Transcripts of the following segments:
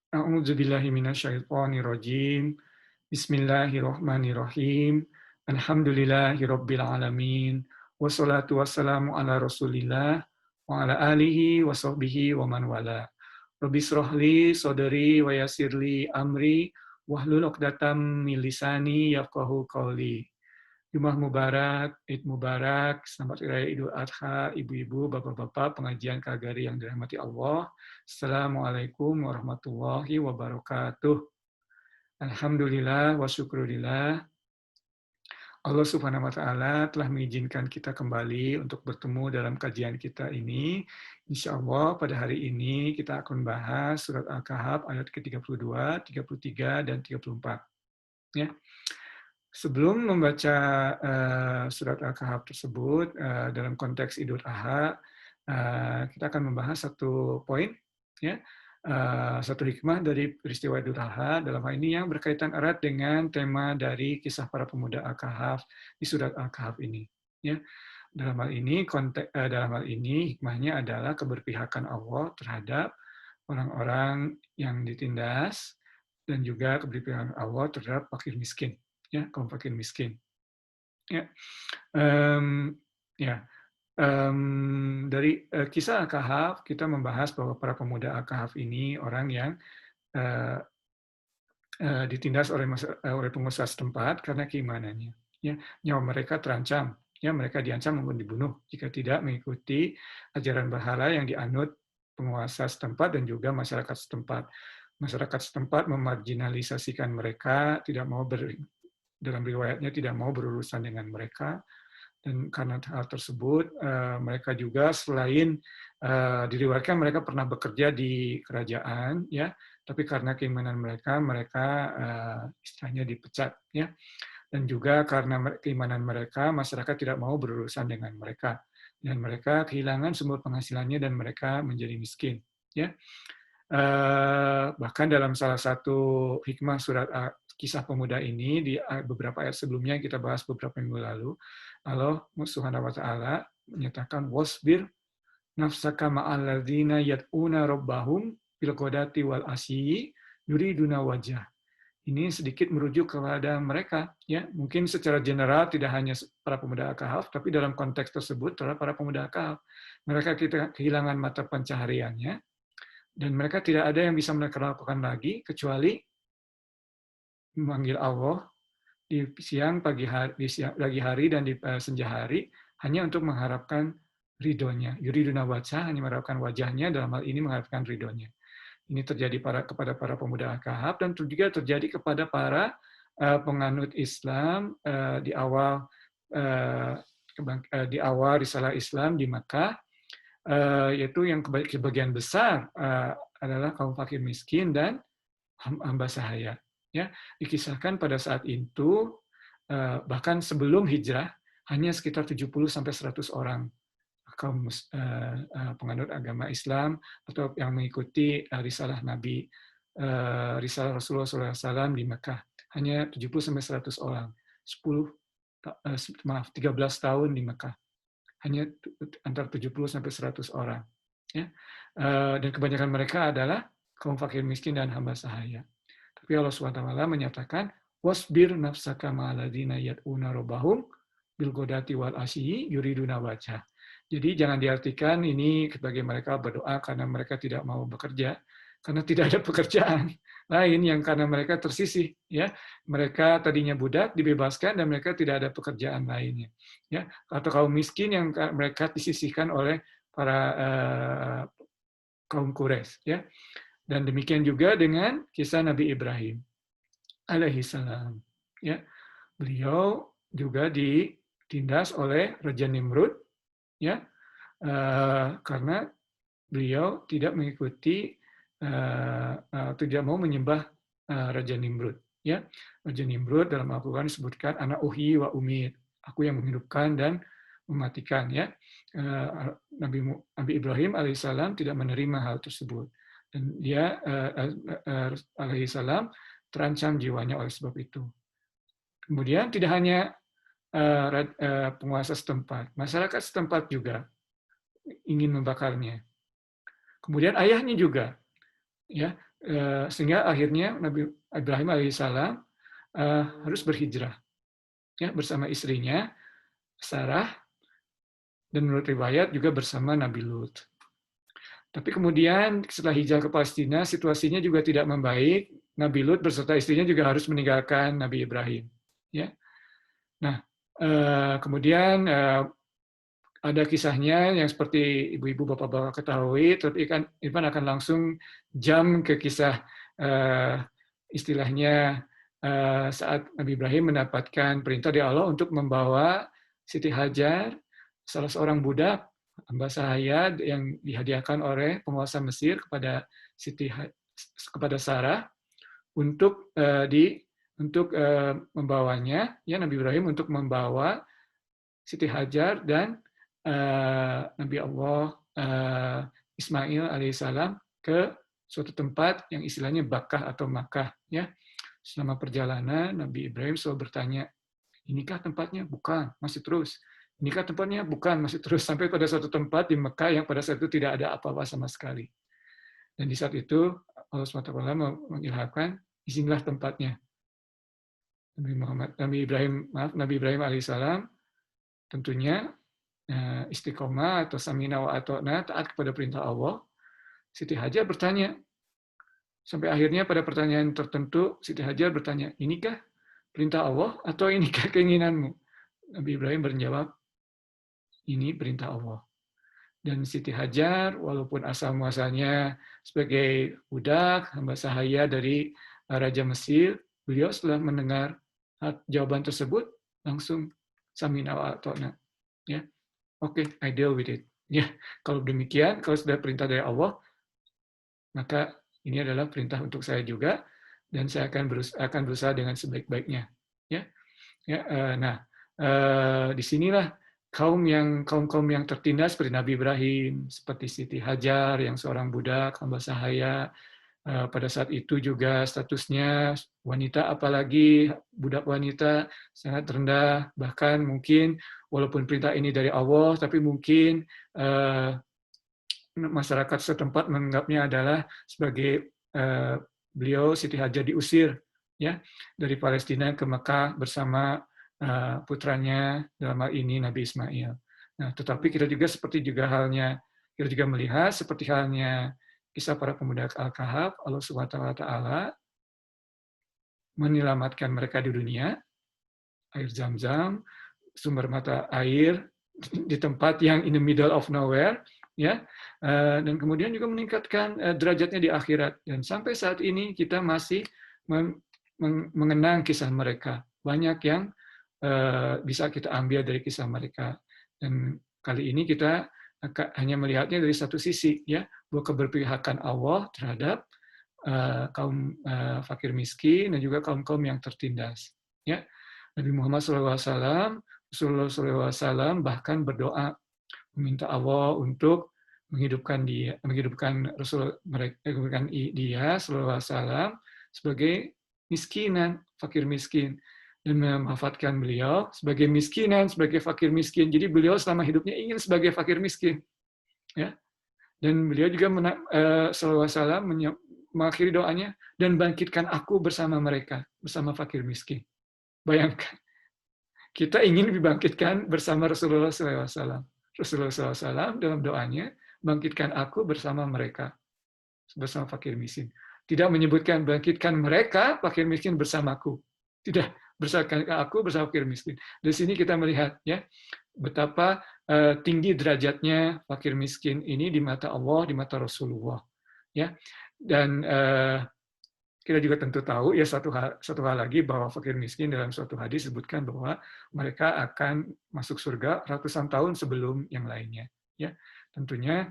A'udzubillahi minasyaitonirrajim. Bismillahirrahmanirrahim. Alhamdulillahirabbil alamin. Wassalatu wassalamu ala Rasulillah wa ala alihi wa sahbihi wa man wala. Rabbi shrah li sadri wa yassir li amri wahlul 'uqdatam min lisani yafqahu qawli. Jumat Mubarak, Id Mubarak, selamat Raya Idul Adha, ibu-ibu, bapak-bapak, pengajian Kagari yang dirahmati Allah. Assalamualaikum warahmatullahi wabarakatuh. Alhamdulillah wa syukurillah. Allah Subhanahu wa taala telah mengizinkan kita kembali untuk bertemu dalam kajian kita ini. Insya Allah pada hari ini kita akan bahas surat Al-Kahf ayat ke-32, 33, dan 34. Ya. Sebelum membaca surat Al-Kahf tersebut dalam konteks Idul Adha, kita akan membahas satu poin, ya, satu hikmah dari peristiwa Idul Adha dalam hal ini yang berkaitan erat dengan tema dari kisah para pemuda Al-Kahf di surat Al-Kahf ini. Ya. Dalam hal ini hikmahnya adalah keberpihakan Allah terhadap orang-orang yang ditindas dan juga keberpihakan Allah terhadap fakir miskin. Ya, kaum fakir miskin. Ya, ya. Dari kisah Al-Kahf kita membahas bahwa para pemuda Al-Kahf ini orang yang ditindas oleh pengusaha setempat karena keimanannya. Ya, nyawa mereka terancam. Ya, mereka diancam maupun dibunuh jika tidak mengikuti ajaran berhala yang dianut penguasa setempat dan juga masyarakat setempat. Masyarakat setempat memarginalisasikan mereka, tidak mau dalam riwayatnya tidak mau berurusan dengan mereka, dan karena hal tersebut mereka juga selain diriwayatkan mereka pernah bekerja di kerajaan, ya, tapi karena keimanan mereka istilahnya dipecat, ya, dan juga karena keimanan mereka masyarakat tidak mau berurusan dengan mereka dan mereka kehilangan sumber penghasilannya dan mereka menjadi miskin, ya. Bahkan dalam salah satu hikmah surat kisah pemuda ini di beberapa ayat sebelumnya yang kita bahas beberapa minggu lalu, Allah Subhanahu wa taala menyatakan wasbir nafsaka ma'al ladzina yad'una rabbahum bil ghadati wal asyi yuriduna wajah. Ini sedikit merujuk kepada mereka, ya. Mungkin secara general tidak hanya para pemuda Al-Kahf, tapi dalam konteks tersebut terhadap para pemuda Al-Kahf. Mereka kehilangan mata pencahariannya, dan mereka tidak ada yang bisa mereka lakukan lagi kecuali memanggil Allah di siang, pagi hari, dan di senja hari hanya untuk mengharapkan ridhonya. Yuriduna wajah, hanya mengharapkan wajahnya, dalam hal ini mengharapkan ridhonya. Ini terjadi kepada para pemuda Al-Kahf dan juga terjadi kepada para penganut Islam di awal risalah Islam di Makkah, yaitu yang kebagian besar adalah kaum fakir miskin dan hamba sahaya. Ya, dikisahkan pada saat itu bahkan sebelum hijrah hanya sekitar 70-100 orang kaum penganut agama Islam atau yang mengikuti risalah Nabi, risalah Rasulullah SAW di Mekah. Hanya 70-100 orang. 13 tahun di Mekah. Hanya antara 70-100 orang. Ya. Dan kebanyakan mereka adalah kaum fakir miskin dan hamba sahaya. Tapi Allah SWT menyatakan, wasbir nafsaka ma'aladina yad'una rabbahum bil ghadati wal asyi yuriduna wajah. Jadi jangan diartikan ini sebagai mereka berdoa karena mereka tidak mau bekerja, karena tidak ada pekerjaan lain yang karena mereka tersisih, ya. Mereka tadinya budak dibebaskan dan mereka tidak ada pekerjaan lainnya, ya. Atau kaum miskin yang mereka disisihkan oleh para kaum Quraisy, ya. Dan demikian juga dengan kisah Nabi Ibrahim alaihissalam. Ya, beliau juga ditindas oleh Raja Nimrud, ya, karena beliau tidak mengikuti, tidak mau menyembah Raja Nimrud. Ya, Raja Nimrud dalam Al-Quran disebutkan ana uhyi wa umit, aku yang menghidupkan dan mematikan. Ya, Nabi Ibrahim alaihissalam tidak menerima hal tersebut. Dan dia alaihissalam terancam jiwanya oleh sebab itu. Kemudian tidak hanya penguasa setempat, masyarakat setempat juga ingin membakarnya. Kemudian ayahnya juga, ya, Sehingga akhirnya Nabi Ibrahim alaihissalam harus berhijrah ya bersama istrinya Sarah, dan menurut riwayat juga bersama Nabi Lut. Tapi kemudian setelah hijrah ke Palestina, situasinya juga tidak membaik. Nabi Lut beserta istrinya juga harus meninggalkan Nabi Ibrahim. Ya. Nah, kemudian ada kisahnya yang seperti ibu-ibu bapak-bapak ketahui, tapi kan Irfan akan langsung jam ke kisah istilahnya saat Nabi Ibrahim mendapatkan perintah dari Allah untuk membawa Siti Hajar, salah seorang budak hamba sahaya yang dihadiahkan oleh penguasa Mesir kepada kepada Sarah untuk membawanya, ya Nabi Ibrahim untuk membawa Siti Hajar dan Nabi Allah Ismail alaihissalam ke suatu tempat yang istilahnya Bakkah atau Makkah. Ya, selama perjalanan Nabi Ibrahim selalu bertanya, inikah tempatnya? Bukan, masih terus. Inikah tempatnya? Bukan, masih terus. Sampai pada suatu tempat di Mekah yang pada saat itu tidak ada apa-apa sama sekali. Dan di saat itu Allah SWT mengilhamkan, disinilah tempatnya. Nabi Ibrahim alaihissalam tentunya istiqomah atau samina wa ata'na, taat kepada perintah Allah. Siti Hajar bertanya, sampai akhirnya pada pertanyaan tertentu Siti Hajar bertanya, inikah perintah Allah atau inikah keinginanmu? Nabi Ibrahim menjawab, ini perintah Allah. Dan Siti Hajar, walaupun asal muasalnya sebagai budak, hamba sahaya dari Raja Mesir, beliau setelah mendengar jawaban tersebut, langsung samina wa ata'na. Ya, oke, I deal with it. Ya, kalau demikian, kalau sudah perintah dari Allah, maka ini adalah perintah untuk saya juga, dan saya akan berusaha dengan sebaik-baiknya. Ya, nah, disinilah kaum yang tertindas seperti Nabi Ibrahim, seperti Siti Hajar yang seorang budak hamba sahaya, pada saat itu juga statusnya wanita, apalagi budak wanita, sangat rendah, bahkan mungkin walaupun perintah ini dari Allah, tapi mungkin masyarakat setempat menganggapnya adalah sebagai beliau Siti Hajar diusir ya dari Palestina ke Mekah bersama putranya, dalam hal ini Nabi Ismail. Nah, tetapi kita juga melihat seperti halnya kisah para pemuda Al-Kahf, Allah Subhanahu wa taala menyelamatkan mereka di dunia, air Zam-Zam, sumber mata air di tempat yang in the middle of nowhere, ya, dan kemudian juga meningkatkan derajatnya di akhirat. Dan sampai saat ini kita masih mengenang kisah mereka. Banyak yang bisa kita ambil dari kisah mereka. Dan kali ini kita hanya melihatnya dari satu sisi, ya, bahwa keberpihakan Allah terhadap kaum fakir miskin dan juga kaum-kaum yang tertindas. Ya, Nabi Muhammad SAW, Rasulullah SAW bahkan berdoa meminta Allah untuk menghidupkan dia Rasulullah SAW sebagai miskinan, fakir miskin, dan memanfaatkan beliau sebagai miskinan, sebagai fakir miskin. Jadi beliau selama hidupnya ingin sebagai fakir miskin, ya. Dan beliau juga Sallallahu Alaihi Wasallam mengakhiri doanya, dan bangkitkan aku bersama mereka, bersama fakir miskin. Bayangkan, kita ingin dibangkitkan bersama Rasulullah SAW. Rasulullah SAW dalam doanya, bangkitkan aku bersama mereka, bersama fakir miskin. Tidak menyebutkan bangkitkan mereka, fakir miskin bersamaku. Tidak, bersamakan aku bersama fakir miskin. Di sini kita melihat ya betapa tinggi derajatnya fakir miskin ini di mata Allah, di mata Rasulullah. Ya, dan kita juga tentu tahu ya satu hal lagi, bahwa fakir miskin dalam suatu hadis disebutkan bahwa mereka akan masuk surga ratusan tahun sebelum yang lainnya. Ya, tentunya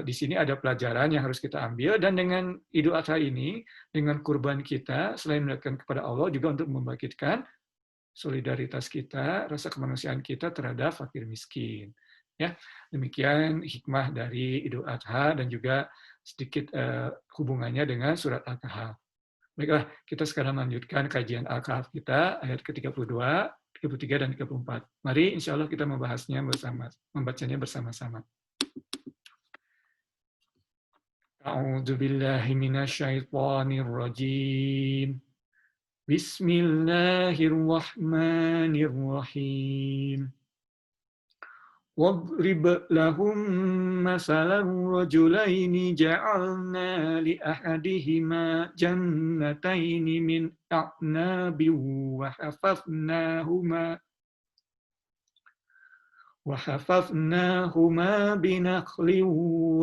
di sini ada pelajaran yang harus kita ambil, dan dengan Idul Adha ini, dengan kurban kita, selain mendekatkan kepada Allah, juga untuk membangkitkan solidaritas kita, rasa kemanusiaan kita terhadap fakir miskin. Ya, demikian hikmah dari Idul Adha dan juga sedikit hubungannya dengan surat Al-Kahf. Baiklah, kita sekarang lanjutkan kajian Al-Kahf kita, ayat ke-32, 33, dan 34. Mari insya Allah kita membacanya bersama-sama. A'udzu billahi minasyaitonir rajim. Bismillahirrahmanirrahim. واضرب لهم مثلا رجلين جعلنا لأحدهما جنتين من أعناب وحفظناهما بنخل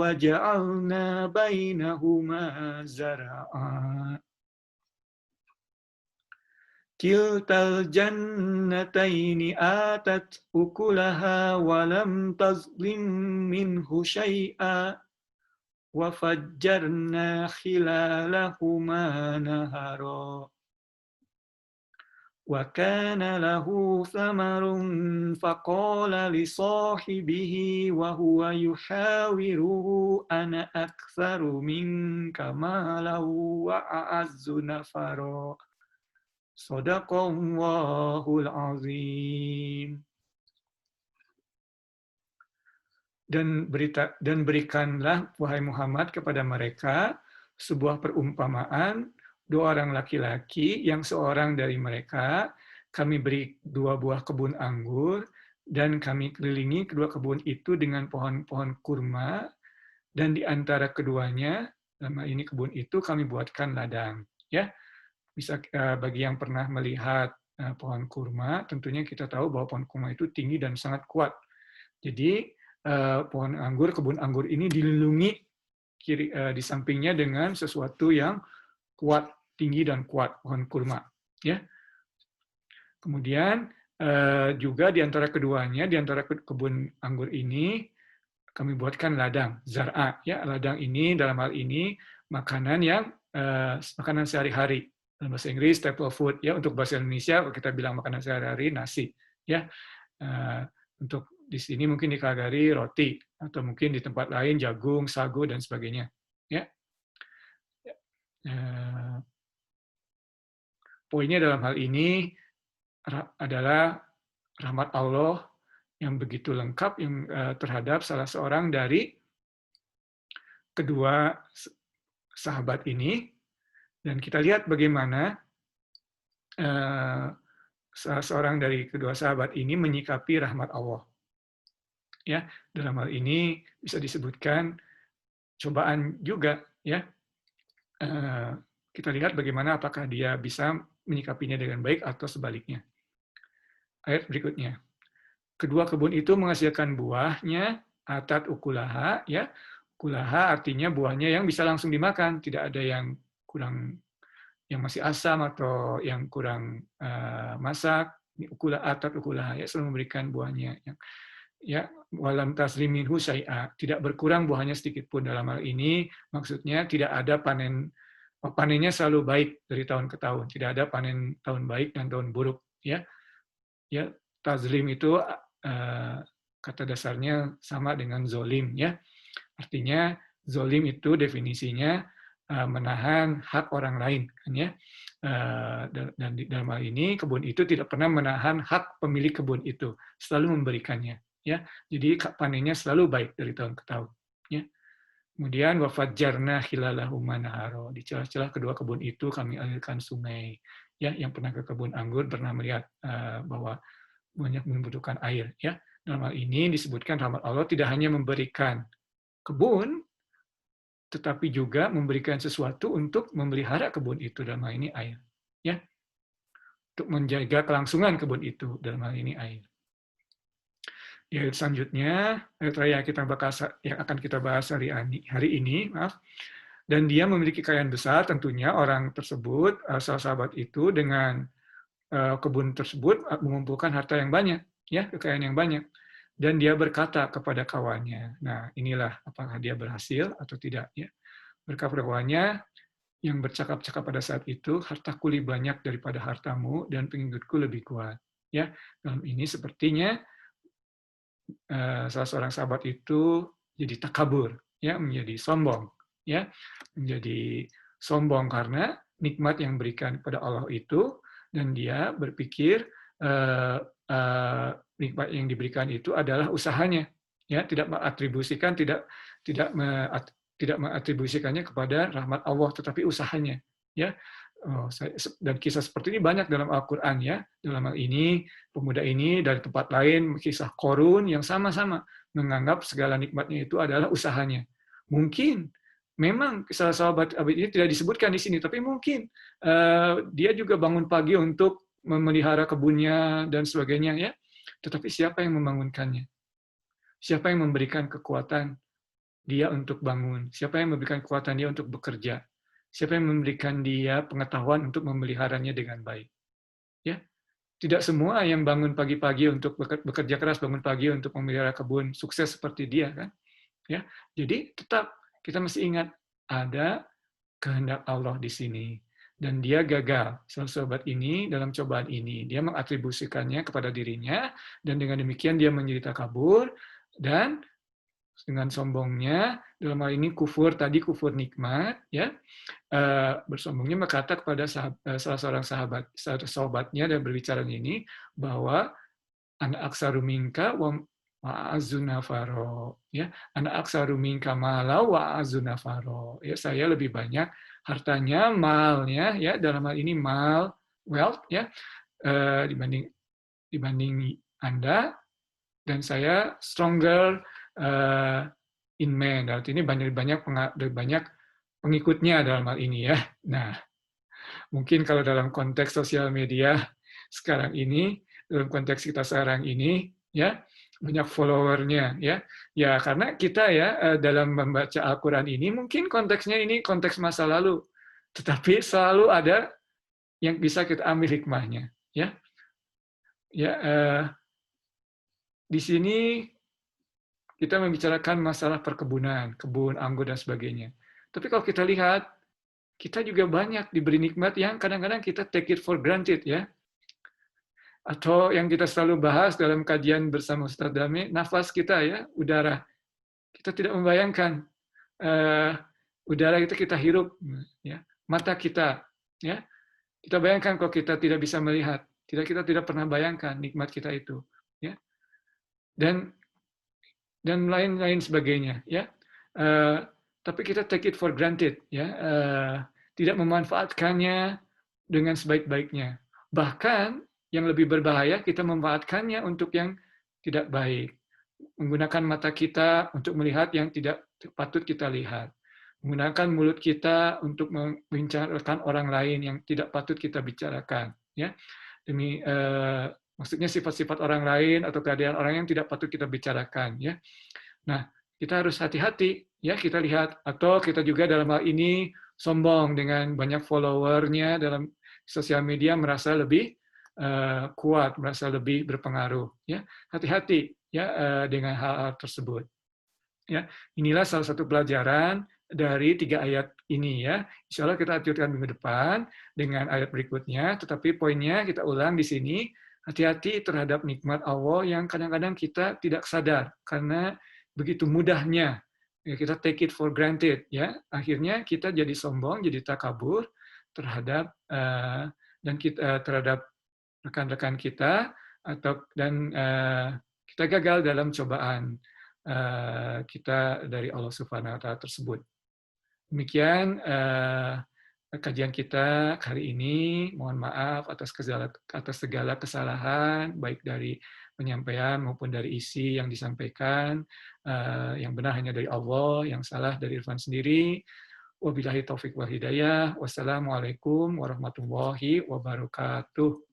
وجعلنا بينهما زرعا كلتا الجنتين آتت أكلها ولم تظلم منه شيئا وفجرنا خلالهما نهرا وكان له ثمر فقال لصاحبه وهو يحاوره أنا أكثر منك مالا وأعز نفرا Shadaqallahul azim. Dan berikanlah wahai Muhammad kepada mereka sebuah perumpamaan dua orang laki-laki yang seorang dari mereka kami beri dua buah kebun anggur dan kami kelilingi kedua kebun itu dengan pohon-pohon kurma dan di antara keduanya dalam hal ini kebun itu kami buatkan ladang, ya. Bisa bagi yang pernah melihat pohon kurma, tentunya kita tahu bahwa pohon kurma itu tinggi dan sangat kuat. Jadi pohon anggur, kebun anggur ini dilindungi di sampingnya dengan sesuatu yang kuat, tinggi dan kuat, pohon kurma. Ya. Kemudian juga di antara keduanya, di antara kebun anggur ini kami buatkan ladang, zar'a. Ya, ladang ini dalam hal ini makanan yang makanan sehari-hari. Dalam bahasa Inggris staple food, ya. Untuk bahasa Indonesia kalau kita bilang makanan sehari-hari nasi, ya. Untuk di sini mungkin di Calgary roti atau mungkin di tempat lain jagung, sagu dan sebagainya, ya. Poinnya dalam hal ini adalah rahmat Allah yang begitu lengkap yang terhadap salah seorang dari kedua sahabat ini. Dan kita lihat bagaimana salah seorang dari kedua sahabat ini menyikapi rahmat Allah. Ya, dalam hal ini bisa disebutkan cobaan juga, ya. Kita lihat bagaimana apakah dia bisa menyikapinya dengan baik atau sebaliknya. Ayat berikutnya. Kedua kebun itu menghasilkan buahnya, atat ukulaha, ya. Ukulaha artinya buahnya yang bisa langsung dimakan, tidak ada yang kurang, yang masih asam atau yang kurang masak. Atat ukulaha, ya, selalu memberikan buahnya. Ya, walam tasliminhu syai'a, tidak berkurang buahnya sedikit pun. Dalam hal ini maksudnya tidak ada panennya selalu baik dari tahun ke tahun, tidak ada panen tahun baik dan tahun buruk, ya. Ya, tazlim itu kata dasarnya sama dengan zolim, ya. Artinya zolim itu definisinya menahan hak orang lain, kan, ya. Dan dalam hal ini kebun itu tidak pernah menahan hak pemilik kebun itu, selalu memberikannya, ya. Jadi panennya selalu baik dari tahun ke tahun, ya. Kemudian wafajjarna khilalahuma naharo, di celah-celah kedua kebun itu kami alirkan sungai. Ya, yang pernah ke kebun anggur pernah melihat bahwa banyak membutuhkan air, ya. Dalam hal ini disebutkan rahmat Allah tidak hanya memberikan kebun, tetapi juga memberikan sesuatu untuk memelihara kebun itu, dalam hal ini air, ya. Untuk menjaga kelangsungan kebun itu, dalam hal ini air. Di ayat selanjutnya, ayat raya yang akan kita bahas hari ini, maaf. Dan dia memiliki kekayaan besar, tentunya orang tersebut, sahabat itu dengan kebun tersebut mengumpulkan harta yang banyak, ya, kekayaan yang banyak. Dan dia berkata kepada kawannya, nah inilah apakah dia berhasil atau tidak, ya. Berkata kawannya yang bercakap-cakap pada saat itu, hartaku lebih banyak daripada hartamu dan pengikutku lebih kuat, ya. Dalam ini sepertinya salah seorang sahabat itu jadi takabur, ya, menjadi sombong, ya, menjadi sombong karena nikmat yang diberikan kepada Allah itu, dan dia berpikir nikmat yang diberikan itu adalah usahanya, ya, tidak mengatribusikan, tidak tidak mengatribusikannya kepada rahmat Allah, tetapi usahanya. Ya, dan kisah seperti ini banyak dalam Al-Quran ya. Dalam hal ini, pemuda ini dari tempat lain, kisah Korun yang sama-sama menganggap segala nikmatnya itu adalah usahanya. Mungkin memang salah sahabat Abid ini tidak disebutkan di sini, tapi mungkin dia juga bangun pagi untuk memelihara kebunnya dan sebagainya ya. Tetapi siapa yang membangunkannya? Siapa yang memberikan kekuatan dia untuk bangun? Siapa yang memberikan kekuatan dia untuk bekerja? Siapa yang memberikan dia pengetahuan untuk memeliharanya dengan baik? Ya, tidak semua yang bangun pagi-pagi untuk bekerja keras, bangun pagi untuk memelihara kebun sukses seperti dia kan? Ya, jadi tetap kita mesti ingat ada kehendak Allah di sini dan dia gagal. Sahabat ini dalam cobaan ini dia mengatribusikannya kepada dirinya dan dengan demikian dia menjadi takabur dan dengan sombongnya dalam hal ini kufur nikmat ya bersombongnya berkata kepada salah seorang sahabatnya dan berbicara ini bahwa anak aksaru minka wa ma'azunafaro ya anak aksaru minka mala wa azunafaro ya saya lebih banyak hartanya malnya ya dalam hal ini mal wealth ya dibanding Anda dan saya stronger in man. Artinya banyak pengikutnya dalam hal ini ya. Nah, mungkin kalau dalam konteks sosial media sekarang ini, dalam konteks kita sekarang ini, ya banyak followernya ya. Ya karena kita ya dalam membaca Al-Quran ini mungkin konteksnya ini konteks masa lalu, tetapi selalu ada yang bisa kita ambil hikmahnya ya. Ya di sini kita membicarakan masalah perkebunan, kebun, anggur, dan sebagainya. Tapi kalau kita lihat, kita juga banyak diberi nikmat yang kadang-kadang kita take it for granted, ya. Atau yang kita selalu bahas dalam kajian bersama Ustaz Dami, nafas kita, ya, udara. Kita tidak membayangkan udara itu kita hirup, ya. Mata kita, ya. Kita bayangkan kalau kita tidak bisa melihat, kita tidak pernah bayangkan nikmat kita itu, ya. Dan lain-lain sebagainya ya tapi kita take it for granted ya tidak memanfaatkannya dengan sebaik-baiknya, bahkan yang lebih berbahaya kita memanfaatkannya untuk yang tidak baik, menggunakan mata kita untuk melihat yang tidak patut kita lihat, menggunakan mulut kita untuk membicarakan orang lain yang tidak patut kita bicarakan ya demi maksudnya sifat-sifat orang lain atau keadaan orang yang tidak patut kita bicarakan ya. Nah, kita harus hati-hati ya kita lihat atau kita juga dalam hal ini sombong dengan banyak followernya dalam sosial media merasa lebih kuat, merasa lebih berpengaruh ya. Hati-hati ya dengan hal-hal tersebut. Ya, inilah salah satu pelajaran dari 3 ayat ini ya. Insya Allah kita lanjutkan minggu depan dengan ayat berikutnya, tetapi poinnya kita ulang di sini. Hati-hati terhadap nikmat Allah yang kadang-kadang kita tidak sadar karena begitu mudahnya ya, kita take it for granted ya. Akhirnya kita jadi sombong, jadi takabur terhadap dan kita terhadap rekan-rekan kita dan kita gagal dalam cobaan kita dari Allah Subhanahu wa taala tersebut. Demikian kajian kita hari ini. Mohon maaf atas segala kesalahan, baik dari penyampaian maupun dari isi yang disampaikan. Yang benar hanya dari Allah, yang salah dari Irfan sendiri. Wabillahi taufiq wal hidayah. Wassalamualaikum warahmatullahi wabarakatuh.